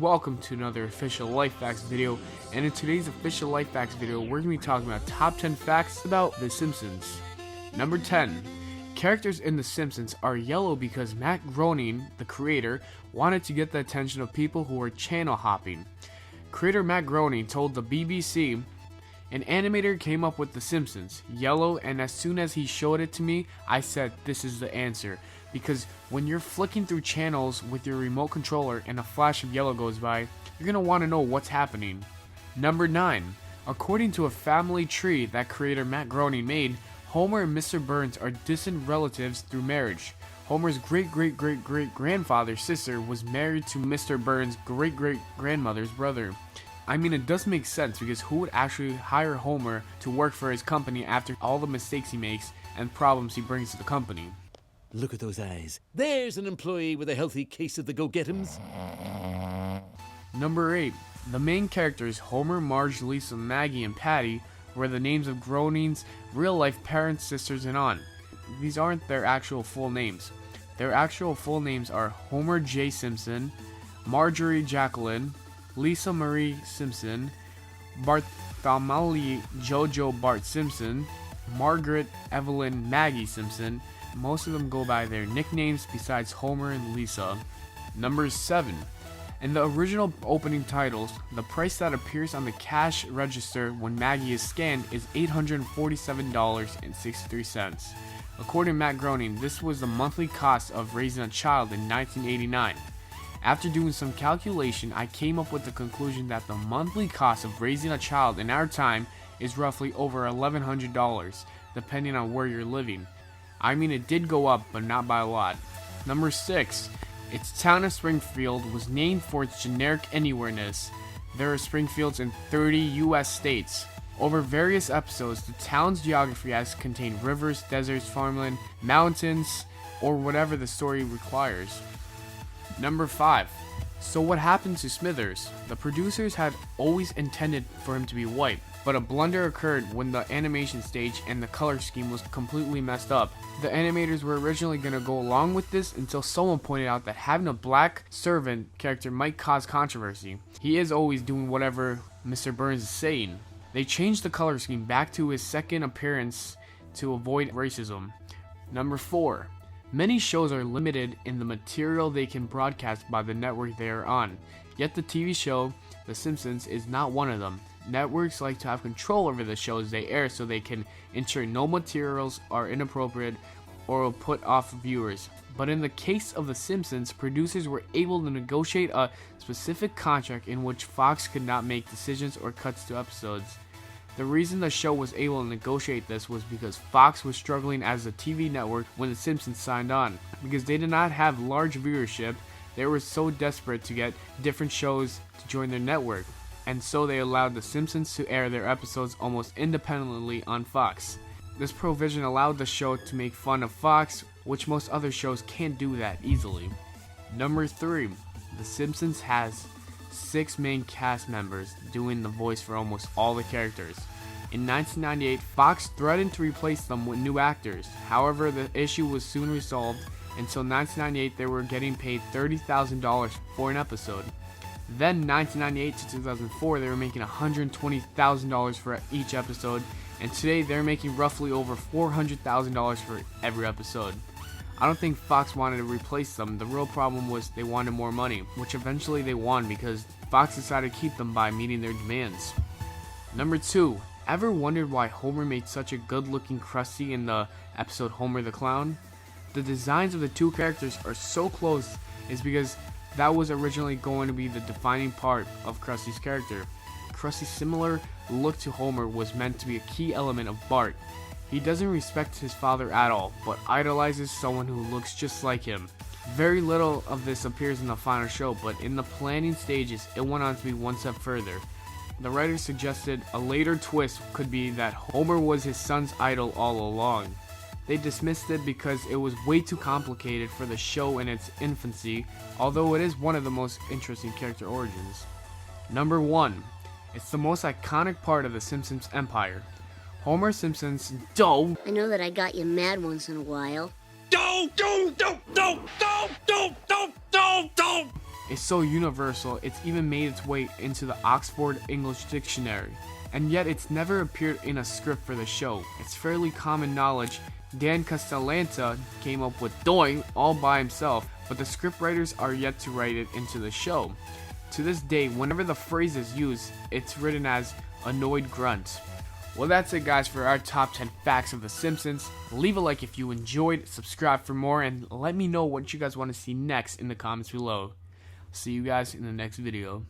welcome to another official Life Facts video. And in today's official Life Facts video, we're going to be talking about top 10 facts about The Simpsons. Number 10. Characters in The Simpsons are yellow because Matt Groening, the creator, wanted to get the attention of people who were channel hopping. Creator Matt Groening told the BBC, "An animator came up with The Simpsons, yellow, and as soon as he showed it to me, I said, this is the answer. Because when you're flicking through channels with your remote controller and a flash of yellow goes by, you're going to want to know what's happening." Number 9. According to a family tree that creator Matt Groening made, Homer and Mr. Burns are distant relatives through marriage. Homer's great-great-great-great-grandfather's sister was married to Mr. Burns' great-great-grandmother's brother. I mean, it does make sense because who would actually hire Homer to work for his company after all the mistakes he makes and problems he brings to the company? Look at those eyes. There's an employee with a healthy case of the go-get-ems. Number 8. The main characters Homer, Marge, Lisa, Maggie, and Patty were the names of Groening's real-life parents, sisters, and aunt. These aren't their actual full names. Their actual full names are Homer J. Simpson, Marjorie Jacqueline, Lisa Marie Simpson, Bartholomew Jojo Bart Simpson, Margaret Evelyn Maggie Simpson. Most of them go by their nicknames besides Homer and Lisa. Number 7. In the original opening titles, the price that appears on the cash register when Maggie is scanned is $847.63. According to Matt Groening, this was the monthly cost of raising a child in 1989. After doing some calculation, I came up with the conclusion that the monthly cost of raising a child in our time is roughly over $1,100, depending on where you're living. I mean, it did go up, but not by a lot. Number 6. Its town of Springfield was named for its generic anywhereness. There are Springfields in 30 U.S. states. Over various episodes, the town's geography has contained rivers, deserts, farmland, mountains, or whatever the story requires. Number 5. So what happened to Smithers? The producers had always intended for him to be white, but a blunder occurred when the animation stage and the color scheme was completely messed up. The animators were originally going to go along with this until someone pointed out that having a black servant character might cause controversy. He is always doing whatever Mr. Burns is saying. They changed the color scheme back to his second appearance to avoid racism. Number 4. Many shows are limited in the material they can broadcast by the network they are on, yet the TV show The Simpsons is not one of them. Networks like to have control over the shows they air so they can ensure no materials are inappropriate or will put off viewers. But in the case of The Simpsons, producers were able to negotiate a specific contract in which Fox could not make decisions or cuts to episodes. The reason the show was able to negotiate this was because Fox was struggling as a TV network when The Simpsons signed on. Because they did not have large viewership, they were so desperate to get different shows to join their network. And so they allowed The Simpsons to air their episodes almost independently on Fox. This provision allowed the show to make fun of Fox, which most other shows can't do that easily. Number 3. The Simpsons has 6 main cast members doing the voice for almost all the characters. In 1998, Fox threatened to replace them with new actors. However, the issue was soon resolved. Until 1998, they were getting paid $30,000 for an episode. Then 1998 to 2004, they were making $120,000 for each episode, and today they're making roughly over $400,000 for every episode. I don't think Fox wanted to replace them. The real problem was they wanted more money, which eventually they won because Fox decided to keep them by meeting their demands. Number 2. Ever wondered why Homer made such a good-looking Krusty in the episode Homer the Clown? The designs of the two characters are so close is because that was originally going to be the defining part of Krusty's character. Krusty's similar look to Homer was meant to be a key element of Bart. He doesn't respect his father at all, but idolizes someone who looks just like him. Very little of this appears in the final show, but in the planning stages, it went on to be one step further. The writers suggested a later twist could be that Homer was his son's idol all along. They dismissed it because it was way too complicated for the show in its infancy, although it is one of the most interesting character origins. Number 1. It's the most iconic part of the Simpsons empire. Homer Simpson's dough. I know that I got you mad once in a while. is so universal it's even made its way into the Oxford English Dictionary. And yet it's never appeared in a script for the show. It's fairly common knowledge Dan Castellaneta came up with Doing all by himself, but the scriptwriters are yet to write it into the show. To this day, whenever the phrase is used, it's written as annoyed grunt. Well, that's it guys for our top 10 facts of The Simpsons. Leave a like if you enjoyed, subscribe for more, and let me know what you guys want to see next in the comments below. See you guys in the next video.